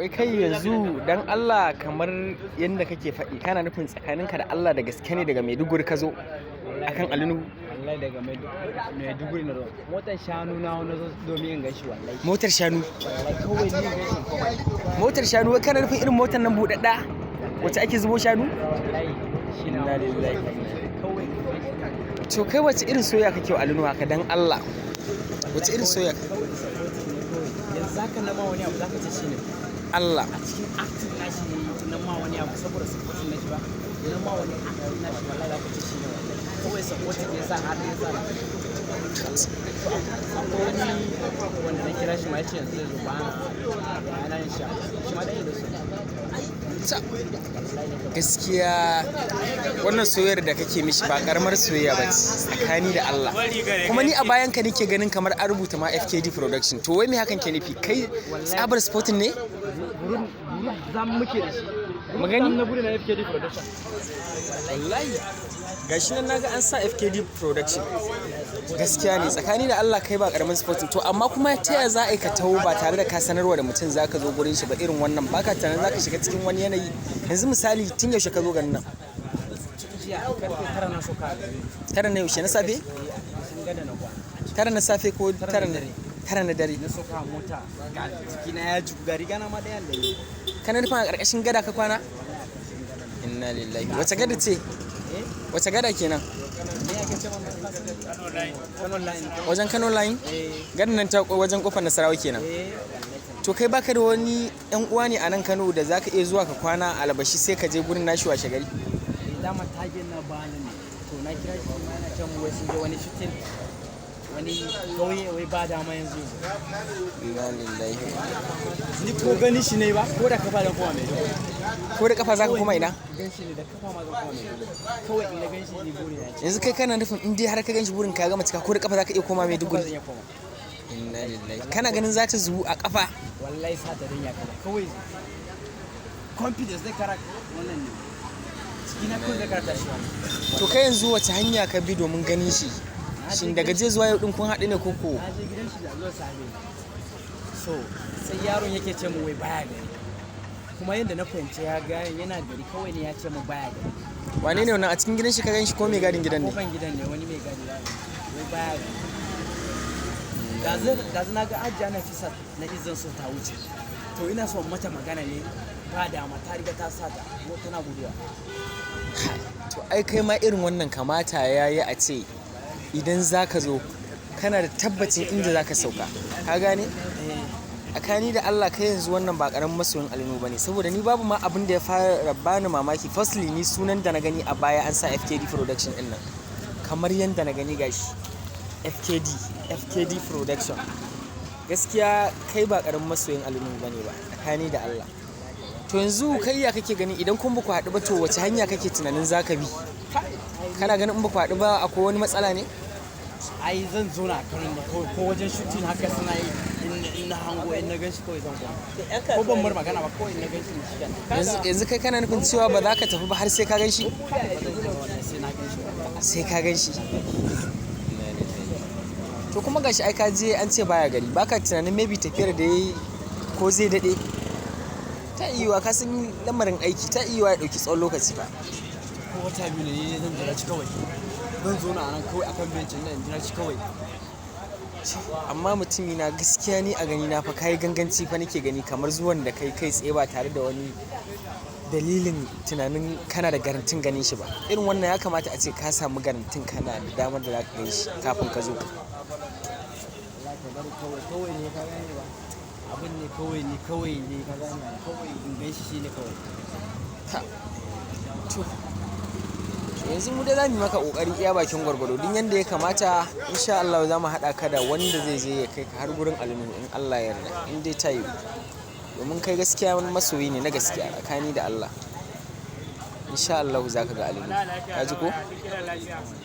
Wai kai yanzu dan Allah kamar yadda kake faɗi kana nufin tsakaninka da Allah da gaske ne daga Maiduguri ka zo akan Nuhu? Wallahi daga Maiduguri na zo. Motar shanu na wani zo domin in gashi wallahi. Motar shanu? Wallahi kawai ni gashi komai. Motar shanu wai kana nufin irin motar nan buɗaɗɗa wacce ake zubo shanu? Wallahi shi na lillahi kawai. To kai wace irin soyayya kake wa Nuhu haka dan Allah? Wace irin soyayya? Yanzu zaka na ma wani abu zaka ce shi ne. Allah. A cikin acting nashi ne na ma wani abu saboda supporting nashi ba. Na ma wani acting nashi wallahi zaka ce shi ne wallahi. Kawai supporting ne sa har ne sa. Akwai wani wanda na kira shi ma yace yanzu zai zo ba na insha shi ma dai da su. Gaskiya wannan soyayyar da kake mishi ba karamar soyayya ba ce tsakani da Allah. Kuma ni a bayan ka nake ganin kamar an rubuta ma FKD production. To wai me hakan ke nufi? Kai tsabar sporting ne? Zan muke da shi. Magani na bude na FKD production. Wallahi gashi nan naga an sa FKD production. Gaskiya ne tsakani da Allah kai ba karamin sporting. To amma kuma ta yaya za a yi ka taho ba tare da ka sanarwa da mutum zaka zo gurin shi ba irin wannan baka tunanin zaka shiga cikin wani yanayi. Yanzu misali tun yaushe ka zo garin nan? Tara na so ka. Tara na yaushe na safe? Tara na safe ko tara na dare? Na so ka mota ga jikina ya ji gari gana ma ɗayan da ni. Kana nufin a ƙarƙashin gada ka kwana? Inna lillahi. Wace gada ce? Wace gada kenan? Wajen Kano line? Gadan nan ta wajen kofar Nasarawa kenan. To kai baka da wani ɗan uwa ne a nan Kano da zaka iya zuwa ka kwana a Albashi sai ka je gurin nashi washe gari? Dama tagen na bani ne. To na kira shi ma yana can wai sun je wani shooting wani kauye wai ba dama yanzu. Inna lillahi. Ni ko gani shi ne ba ko da kafa da kowa mai dole. Ko da kafa zaka koma ina? Gan shi ne da kafa ma zan koma mai dole. Kawai in na gan shi ni buri na ce. Yanzu kai kana nufin in dai har ka gan shi burin ka gama cika ko da kafa zaka iya koma Maiduguri? Zan iya koma. Inna lillahi. Kana ganin za ta zuwu a kafa? Wallahi sa ta danya kawai confidence zai kara wannan ne. Ina ko da karata shi wannan. To kai yanzu wace hanya ka bi domin ganin shi? Shin daga je zuwa yau din kun haɗu ne koko? Na je gidan shi da zuwa safe. So sai yaron yake ce mu wai baya gari. Kuma yanda na fahimci ya ga yana gari kawai ne ya ce mu baya gari. Wane ne wannan a cikin gidan shi ka gan shi ko mai gadin gidan ne? Kofan gidan ne wani mai gadi wai baya gari. Da na ga ajiya na fisa na izin su ta wuce. To ina son mata magana ne ba dama ta riga ta sa ta tana guduwa. To ai kai ma irin wannan kamata yayi a ce idan zaka zo kana da tabbacin inda zaka sauka. Ka gane? Akani da Allah kai yanzu wannan ba karamin masoyin Nuhu bane saboda ni babu ma abin da ya fara bani mamaki. Firstly ni sunan da na gani a baya an sa FKD production din nan. Kamar yanda na gani gashi. FKD production. Gaskiya kai ba karamin masoyin Nuhu bane ba akani da Allah. To yanzu kai ya kake gani idan kun ba ku haɗu ba to wace hanya kake tunanin zaka bi? Kana ganin in ba ku haɗu ba akwai wani matsala ne? Ai zan zo na kan da ko wajen shooting haka suna yi in na hango in na gan shi kawai zan koma. Ko ban bar magana ba kawai in na gan shi ne shi. Yanzu kai kana nufin cewa ba za ka tafi ba har sai ka gan shi? Sai ka gan shi. To kuma gashi ai ka je an ce baya gari baka tunanin maybe tafiyar da yayi ko zai dade? Ta iya ka san lamarin aiki ta iya ya dauki tsawon lokaci ba. Ko wata biyu ne zan jira shi kawai. Zan zo na nan kawai akan bencin nan jira shi kawai. Amma mutumi na gaskiya ni a gani na fa kai ganganci fa nake gani kamar zuwan da kai tsaye ba tare da wani dalilin tunanin kana da garantin ganin shi ba. Irin wannan ya kamata a ce ka samu garantin kana da damar da za ka gan shi kafin ka zo. Kawai ne ka gane ba. Abin ne kawai ne ka gane kawai in gan shi ne kawai. To yanzu mu dai za mu yi maka kokari iya bakin gwargwado din yanda ya kamata insha Allah za mu haɗa ka da wanda zai je ya kai ka har gurin Nuhu in Allah ya yarda in dai ta yi domin kai gaskiya wani masoyi ne na gaskiya tsakani da Allah insha Allah za ka ga Nuhu ka ji ko